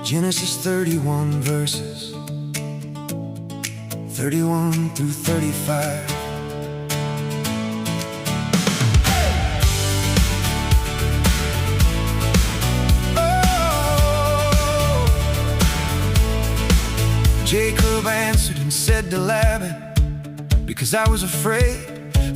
Genesis 31 verses 31 through 35. Jacob answered and said to Laban, because I was afraid,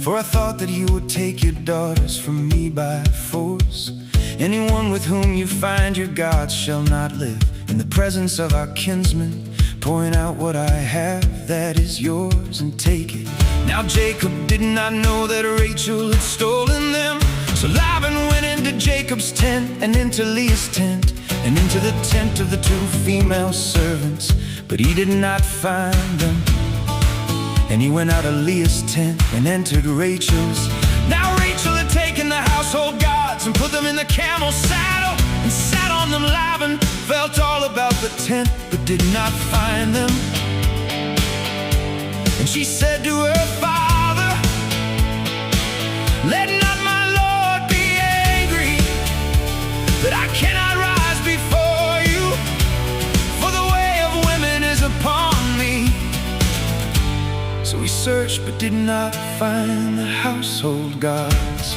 for I thought that you would take your daughters from me by force. Anyone with whom you find your gods shall not live in the presence of our kinsmen. Point out what I have that is yours and take it. Now Jacob did not know that Rachel had stolen them. So Laban went into Jacob's tent and into Leah's tent and into the tent of the two female servants, but he did not find them. And he went out of Leah's tent and entered Rachel's. Now Rachel had taken the household gods and put them in the camel's saddle and sat on them. Laban felt all about the tent but did not find them. And she said to her father, let not my Lord be angry that I cannot rise before you, for the way of women is upon me. So he searched but did not find the household gods.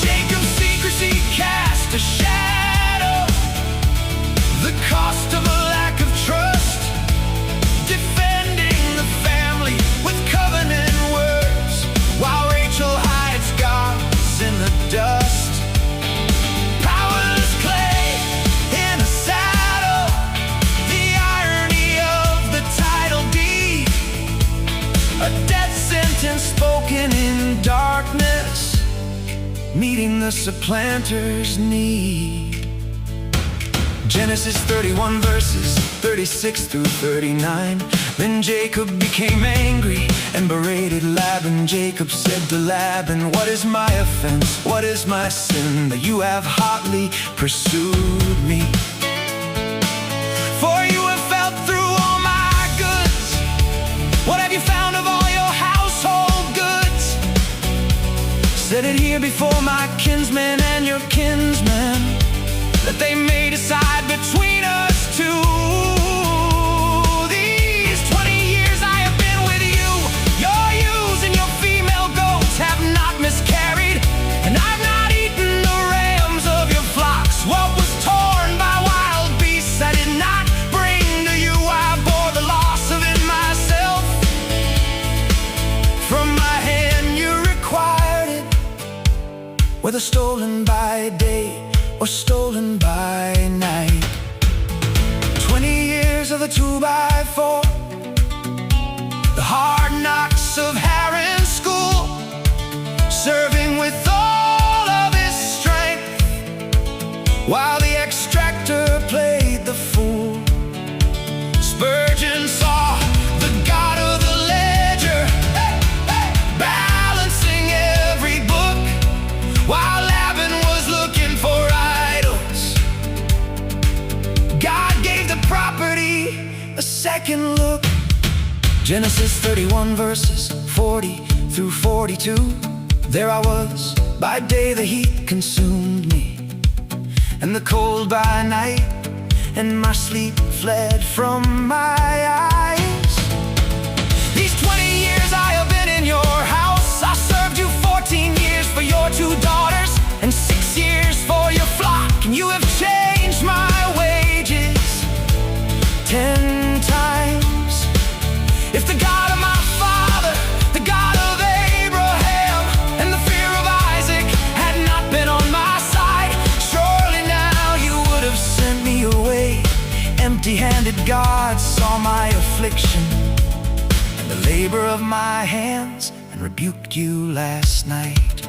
Jacob's secrecy cast a shadow, the cost of a lack of trust, defending the family with covenant words, while Rachel hides gods in the dust. Powerless clay in a saddle, the irony of the title deed, a death sentence spoken in darkness, meeting the supplanter's need. Genesis 31 verses 36 through 39. Then Jacob became angry and berated Laban. Jacob said to Laban, what is my offense? What is my sin that you have hotly pursued me? For you have felt through all my goods. What have you found of all your household goods? Set it here before my kinsmen and your kinsmen, that they may decide between us two. These 20 years I have been with you. Your ewes and your female goats have not miscarried, and I've not eaten the rams of your flocks. What was torn by wild beasts I did not bring to you. I bore the loss of it myself. From my hand you required it, whether stolen by day or stolen by night. 20 years of the 2x4, the hard knocks of Harren's school, serving with all of his strength, while the extractor played the fool. Spurgeon saw the God of the ledger, balancing every book, while Laban was looking for idols. God gave the property a second look. Genesis 31 verses 40 through 42. There I was, by day the heat consumed me, and the cold by night, and my sleep fled from my eyes. These 20 years I have been in your house. I served you 14 years for your 2 daughters, and 6 years for your flock, and you have changed my wages 10 times. If the God of my father, the God of Abraham, and the fear of Isaac had not been on my side, surely now you would have sent me away empty-handed. God saw my affliction and the labor of my hands, and rebuked you last night.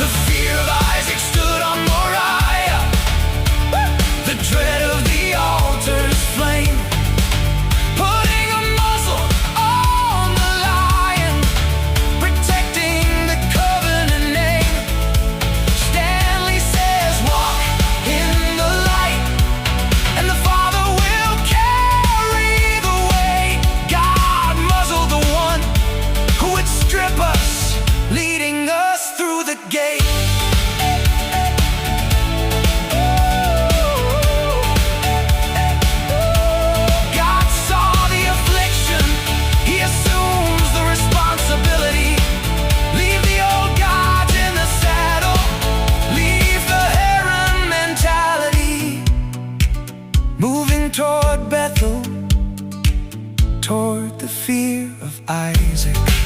The fear of Isaac stood on Moriah, the dread of the altar's flame, putting a muzzle on the lion, protecting the covenant name. Stanley says walk in the light, and the Father will carry the weight. God music.